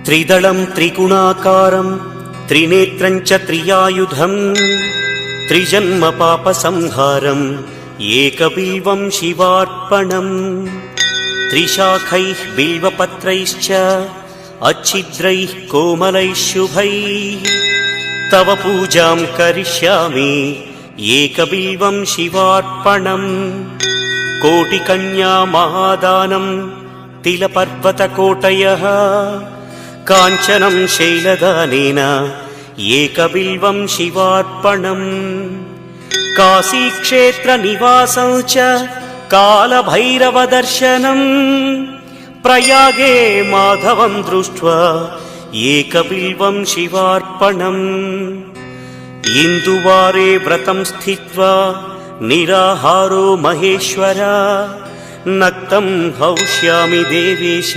त्रिदलं त्रिगुणाकारं त्रिनेत्रं च त्रियायुधं त्रिजन्म पापसंहारम् एकबिल्वं शिवार्पणम् त्रिशाखैः बिल्वपत्रैश्च अच्छिद्रैः कोमलैः शुभैः तव पूजां करिष्यामि एकबिल्वं शिवार्पणम् कोटिकन्या महादानं तिलपर्वतकोटयः काञ्चनं शैलदानेन एकबिल्वं शिवार्पणम् काशीक्षेत्रनिवासं च कालभैरवदर्शनम् प्रयागे माधवं दृष्ट्वा एकबिल्वं शिवार्पणम् इन्दुवारे व्रतं स्थित्वा निराहारो महेश्वर नक्तं हौष्यामि देवेश